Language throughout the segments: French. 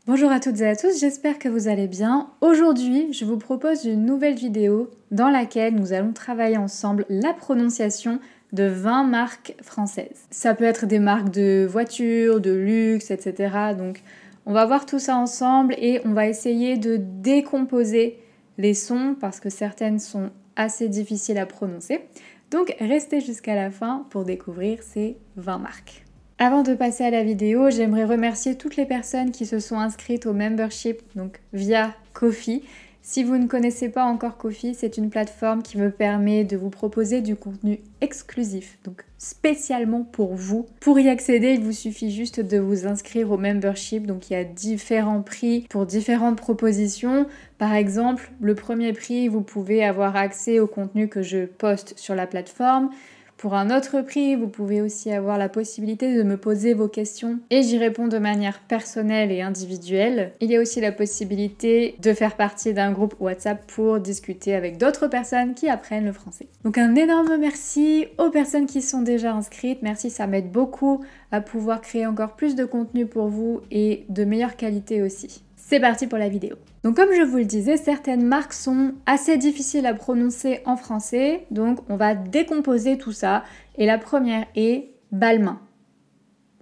Bonjour à toutes et à tous, j'espère que vous allez bien. Aujourd'hui, je vous propose une nouvelle vidéo dans laquelle nous allons travailler ensemble la prononciation de 20 marques françaises. Ça peut être des marques de voitures, de luxe, etc. Donc on va voir tout ça ensemble et on va essayer de décomposer les sons parce que certaines sont assez difficiles à prononcer. Donc restez jusqu'à la fin pour découvrir ces 20 marques. Avant de passer à la vidéo, j'aimerais remercier toutes les personnes qui se sont inscrites au membership, donc via Ko-fi. Si vous ne connaissez pas encore Ko-fi, c'est une plateforme qui me permet de vous proposer du contenu exclusif, donc spécialement pour vous. Pour y accéder, il vous suffit juste de vous inscrire au membership, donc il y a différents prix pour différentes propositions. Par exemple, le premier prix, vous pouvez avoir accès au contenu que je poste sur la plateforme. Pour un autre prix, vous pouvez aussi avoir la possibilité de me poser vos questions et j'y réponds de manière personnelle et individuelle. Il y a aussi la possibilité de faire partie d'un groupe WhatsApp pour discuter avec d'autres personnes qui apprennent le français. Donc un énorme merci aux personnes qui sont déjà inscrites. Merci, ça m'aide beaucoup à pouvoir créer encore plus de contenu pour vous et de meilleure qualité aussi. C'est parti pour la vidéo. Donc comme je vous le disais, certaines marques sont assez difficiles à prononcer en français, donc on va décomposer tout ça. Et la première est Balmain.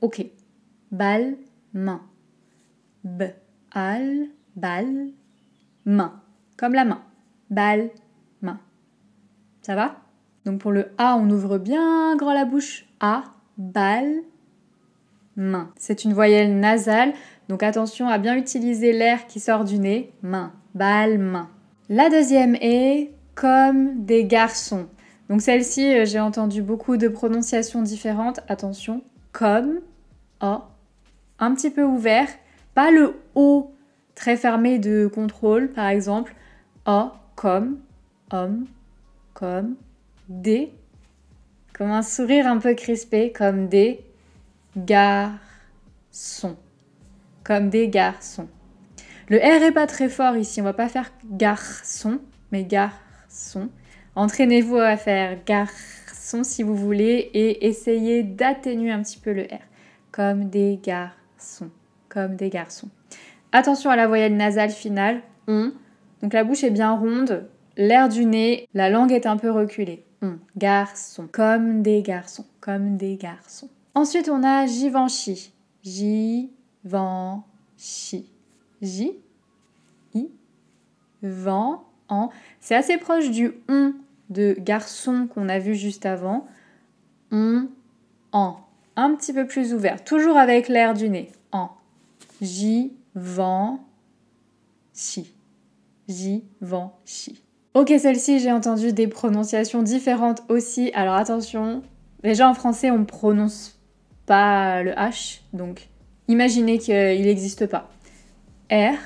Ok, Balmain. Bal, main. Comme la main. Balmain. Ça va? Donc pour le A, on ouvre bien grand la bouche. A, bal, main. C'est une voyelle nasale. Donc attention à bien utiliser l'air qui sort du nez. Main, bal, main. La deuxième est comme des garçons. Donc celle-ci, j'ai entendu beaucoup de prononciations différentes. Attention, comme, O, un petit peu ouvert. Pas le O très fermé de contrôle, par exemple. O, comme, homme, comme, des. Comme un sourire un peu crispé, comme des garçons. Comme des garçons. Le R est pas très fort ici, on va pas faire garçon, mais garçon. Entraînez-vous à faire garçon si vous voulez et essayez d'atténuer un petit peu le R. Comme des garçons, comme des garçons. Attention à la voyelle nasale finale, on. Donc la bouche est bien ronde, l'air du nez, la langue est un peu reculée. On, garçon, comme des garçons, comme des garçons. Ensuite on a Givenchy. Givenchy. J, I, vent, en. C'est assez proche du on de garçon qu'on a vu juste avant. On, en. Un petit peu plus ouvert. Toujours avec l'air du nez. En. J, vent, chi. J, vent, chi. Ok, celle-ci, j'ai entendu des prononciations différentes aussi. Alors attention, déjà en français, on ne prononce pas le H. Donc, imaginez qu'il n'existe pas. R,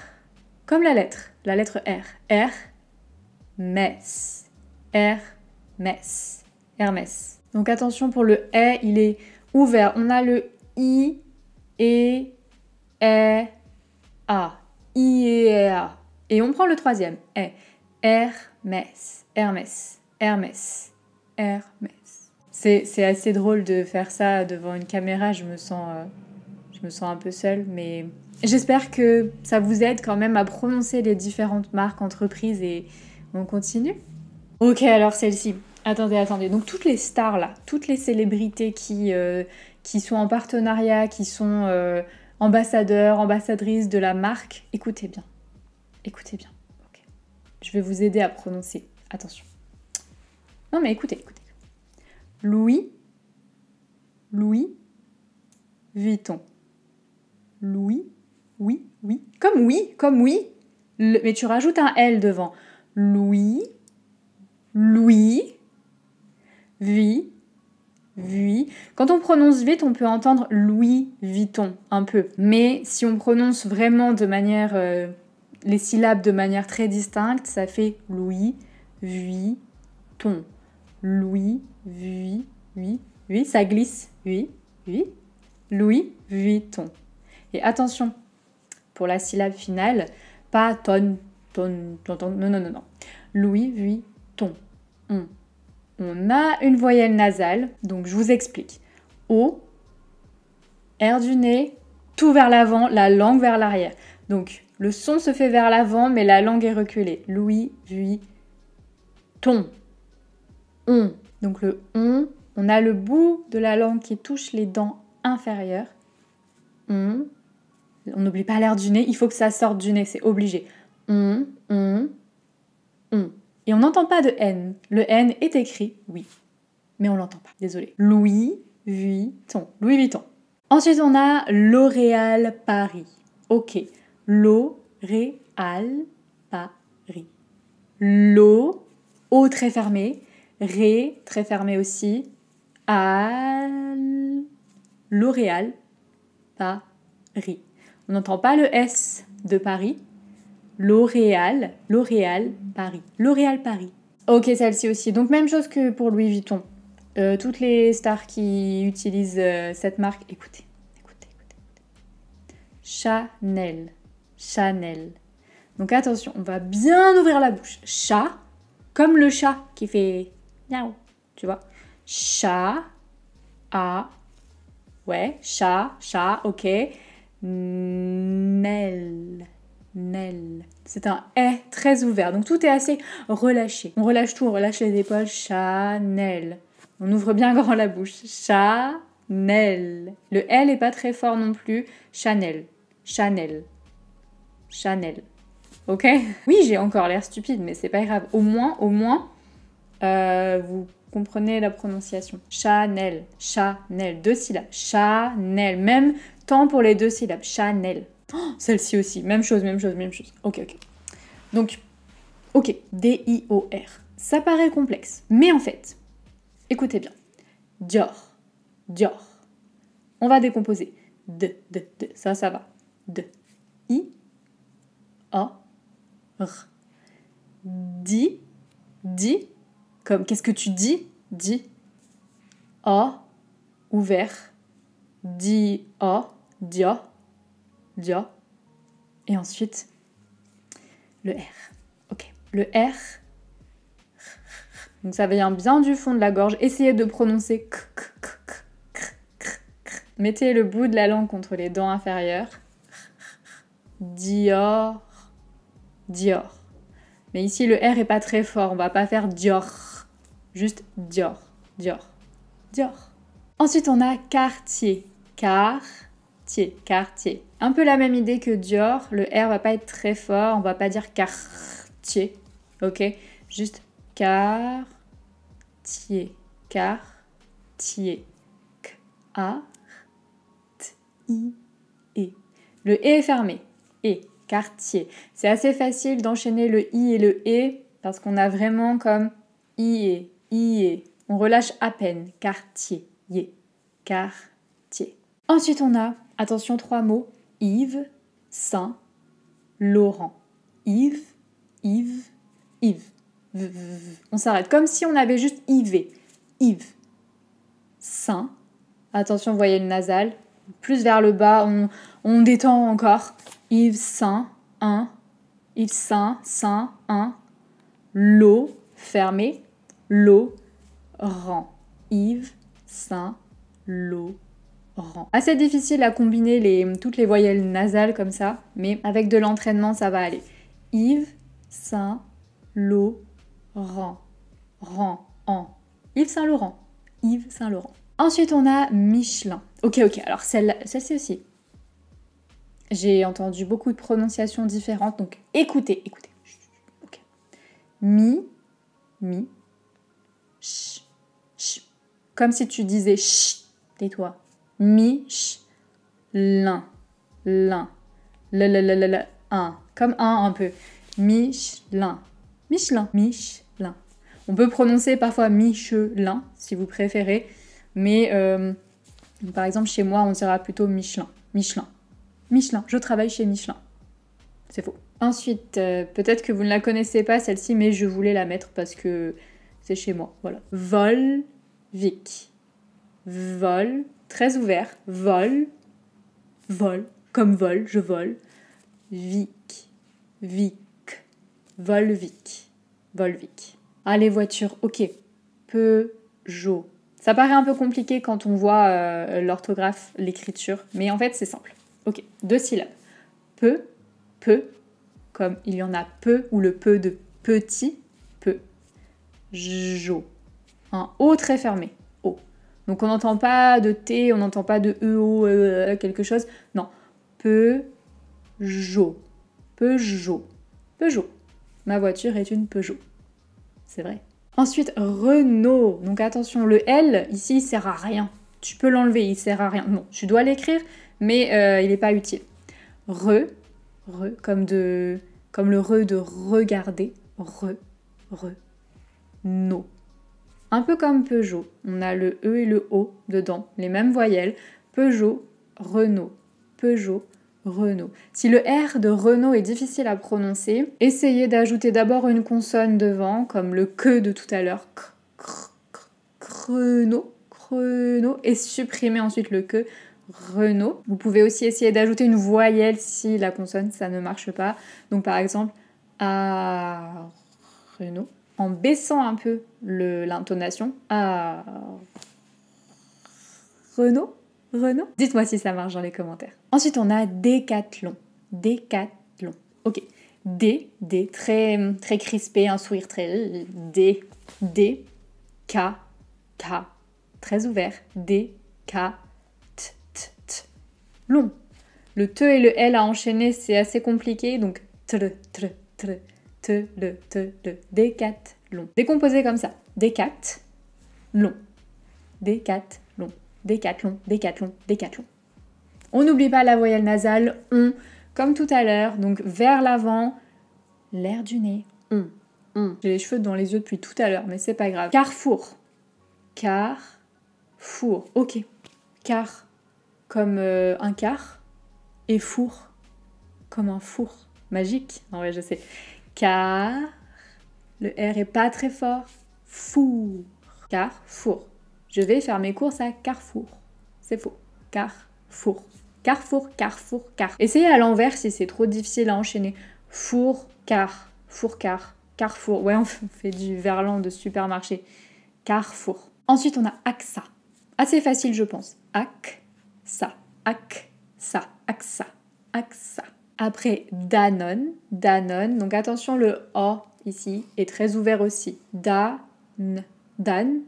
comme la lettre R. R, mess. Hermès. Hermès. Donc attention pour le E, il est ouvert. On a le I et E, A. I et A. Et on prend le troisième. E. Hermès. Hermès. Hermès. Hermès. C'est assez drôle de faire ça devant une caméra. Je me sens un peu seule, mais j'espère que ça vous aide quand même à prononcer les différentes marques, entreprises et on continue. Ok, alors celle-ci. Attendez. Donc toutes les stars là, toutes les célébrités qui sont en partenariat, qui sont ambassadeurs, ambassadrices de la marque, écoutez bien. Écoutez bien. Okay. Je vais vous aider à prononcer. Attention. Non mais écoutez. Louis Vuitton. Louis, oui. Comme oui. Mais tu rajoutes un L devant. Louis, vi. Quand on prononce vite, on peut entendre Louis Vuitton, un peu. Mais si on prononce vraiment de manière, les syllabes de manière très distincte, ça fait Louis Vuitton. Louis, oui, ça glisse. Oui. Louis Vuitton. Et attention, pour la syllabe finale, pas ton, non. Louis Vuitton. On a une voyelle nasale, donc je vous explique. O, air du nez, tout vers l'avant, la langue vers l'arrière. Donc, le son se fait vers l'avant, mais la langue est reculée. Louis, ton. On. Donc le on a le bout de la langue qui touche les dents inférieures. On n'oublie pas l'air du nez, il faut que ça sorte du nez, c'est obligé. On. Et on n'entend pas de N. Le N est écrit, oui, mais on l'entend pas, désolé. Louis Vuitton. Louis Vuitton. Ensuite, on a L'Oréal Paris. Ok. L'Oréal Paris. L'O, O très fermé. Ré, très fermé aussi. Al. L'Oréal Paris. On n'entend pas le S de Paris. L'Oréal Paris. L'Oréal Paris. Ok, celle-ci aussi. Donc, même chose que pour Louis Vuitton. Toutes les stars qui utilisent cette marque, écoutez. Chanel. Donc attention, on va bien ouvrir la bouche. Chat, comme le chat qui fait miaou, tu vois. Chat, ouais, chat, ok. Nel. C'est un « très ouvert, donc tout est assez relâché. On relâche tout, on relâche les épaules. Chanel. On ouvre bien grand la bouche. Chanel. Le L est pas très fort non plus. Chanel. Ok? Oui, j'ai encore l'air stupide, mais c'est pas grave. Au moins, vous comprenez la prononciation. Chanel. 2 syllabes. Chanel. Même temps pour les 2 syllabes. Chanel. Oh, celle-ci aussi. Même chose. Ok. Donc, ok. D-I-O-R. Ça paraît complexe. Mais en fait, écoutez bien. Dior. On va décomposer. De. Ça va. De. I. O. R. Di. Comme qu'est-ce que tu dis? Di. O. Ouvert. Di. O. Dio. Et ensuite, le R. Ok. Le R. Donc ça vient bien du fond de la gorge. Essayez de prononcer k. Mettez le bout de la langue contre les dents inférieures. Dior. Mais ici, le R est pas très fort. On va pas faire Dior. Juste Dior. Ensuite, on a Cartier. Cartier. Un peu la même idée que Dior. Le R va pas être très fort. On va pas dire Cartier. Ok? Juste Cartier. K-A-T-I-E. Le E est fermé. Et. Quartier. C'est assez facile d'enchaîner le I et le E parce qu'on a vraiment comme I et. On relâche à peine. Quartier. Ensuite, on a, attention, 3 mots. Yves, Saint, Laurent. Yves. On s'arrête comme si on avait juste Yves. Yves. Saint. Attention, vous voyez le nasal. Plus vers le bas, on détend encore. Yves Saint, 1. Yves Saint, 1. L'eau, fermé. L'eau, rang. Yves Saint, Laurent. Assez difficile à combiner toutes les voyelles nasales comme ça, mais avec de l'entraînement, ça va aller. Yves Saint, Laurent. Yves Saint Laurent. Ensuite, on a Michelin. Ok, alors celle-ci aussi. J'ai entendu beaucoup de prononciations différentes, donc écoutez. Ok. Ch. Comme si tu disais ch, tais-toi. Lin. Un. Comme un peu. Michelin. On peut prononcer parfois Michelin, si vous préférez, mais par exemple, chez moi, on dira plutôt Michelin, je travaille chez Michelin. C'est faux. Ensuite, peut-être que vous ne la connaissez pas, celle-ci, mais je voulais la mettre parce que c'est chez moi. Voilà. Volvic. Vol, très ouvert. Vol, comme vol, je vole. Vic. Volvic. Ah, les voitures, ok. Peugeot. Ça paraît un peu compliqué quand on voit l'orthographe, l'écriture, mais en fait, c'est simple. Ok, 2 syllabes. peu, comme il y en a peu, ou le peu de petit, peu. Jo. Un O très fermé, O. Donc on n'entend pas de T, on n'entend pas de EO, quelque chose. Non. Peugeot. Peugeot. Peugeot. Ma voiture est une Peugeot. C'est vrai. Ensuite, Renault. Donc attention, le L, ici, il sert à rien. Tu peux l'enlever, il sert à rien. Bon, tu dois l'écrire, mais il n'est pas utile. Comme le re de regarder. No. Un peu comme Peugeot. On a le E et le O dedans, les mêmes voyelles. Peugeot, Renault. Peugeot, Renault. Si le R de Renault est difficile à prononcer, essayez d'ajouter d'abord une consonne devant, comme le que de tout à l'heure. Renault, et supprimer ensuite le que. Renault. Vous pouvez aussi essayer d'ajouter une voyelle si la consonne, ça ne marche pas. Donc par exemple, à Renault. En baissant un peu l'intonation. À Renault. Dites-moi si ça marche dans les commentaires. Ensuite, on a Décathlon. Décathlon. Ok. D, très, très crispé, un sourire très... D, K, très ouvert. D, K, long. Le te et le L à enchaîner, c'est assez compliqué, donc décathlon. Décomposé comme ça. Décathlon. Décathlon. On n'oublie pas la voyelle nasale, on, comme tout à l'heure, donc vers l'avant, l'air du nez, on. J'ai les cheveux dans les yeux depuis tout à l'heure, mais c'est pas grave. Carrefour. Carrefour. Ok. Car, comme un quart, et four, comme un four. Magique. En vrai, je sais. Car, le R est pas très fort. Four. Carrefour. Je vais faire mes courses à Carrefour. C'est faux. Carrefour. Carrefour. Essayez à l'envers si c'est trop difficile à enchaîner. Four, car. Carrefour. Ouais, on fait du verlan de supermarché. Carrefour. Ensuite, on a AXA. Assez facile, je pense. AXA. Après, Danone. Donc attention, le O ici est très ouvert aussi. Danone.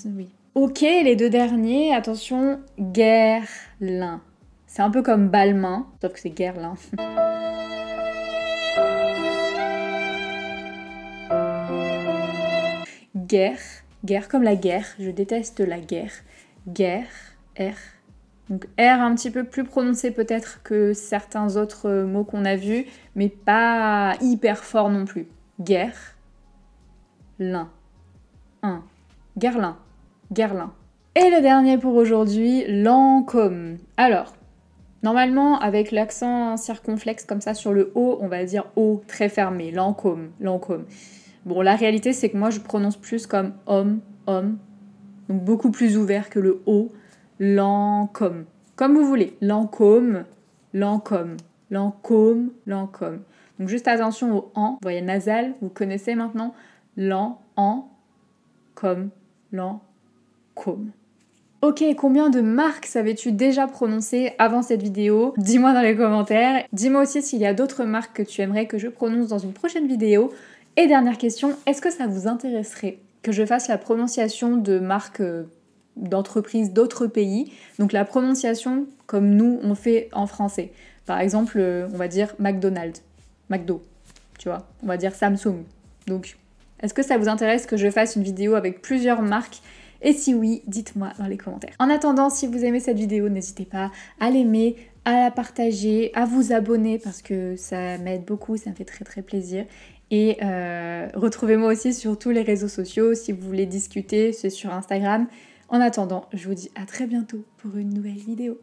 Oui. Ok, les deux derniers, attention, Guerlain. C'est un peu comme Balmain, sauf que c'est Guerlain. Guerre comme la guerre, je déteste la guerre. Guerre, R. Donc R un petit peu plus prononcé peut-être que certains autres mots qu'on a vus, mais pas hyper fort non plus. Guerre, lin, Guerlain. Et le dernier pour aujourd'hui, Lancôme. Alors, normalement, avec l'accent circonflexe comme ça sur le O, on va dire O très fermé, Lancôme. Bon, la réalité, c'est que moi, je prononce plus comme homme, donc beaucoup plus ouvert que le O, Lancôme. Comme vous voulez, Lancôme. Donc juste attention au en, voyelle nasale, vous connaissez maintenant, comme, Lancôme. Ok, combien de marques savais-tu déjà prononcer avant cette vidéo? Dis-moi dans les commentaires. Dis-moi aussi s'il y a d'autres marques que tu aimerais que je prononce dans une prochaine vidéo. Et dernière question, est-ce que ça vous intéresserait que je fasse la prononciation de marques d'entreprises d'autres pays? Donc la prononciation comme nous on fait en français. Par exemple, on va dire McDonald's, McDo, tu vois. On va dire Samsung. Donc, est-ce que ça vous intéresse que je fasse une vidéo avec plusieurs marques? Et si oui, dites-moi dans les commentaires. En attendant, si vous aimez cette vidéo, n'hésitez pas à l'aimer, à la partager, à vous abonner parce que ça m'aide beaucoup, ça me fait très très plaisir. Et retrouvez-moi aussi sur tous les réseaux sociaux. Si vous voulez discuter, c'est sur Instagram. En attendant, je vous dis à très bientôt pour une nouvelle vidéo.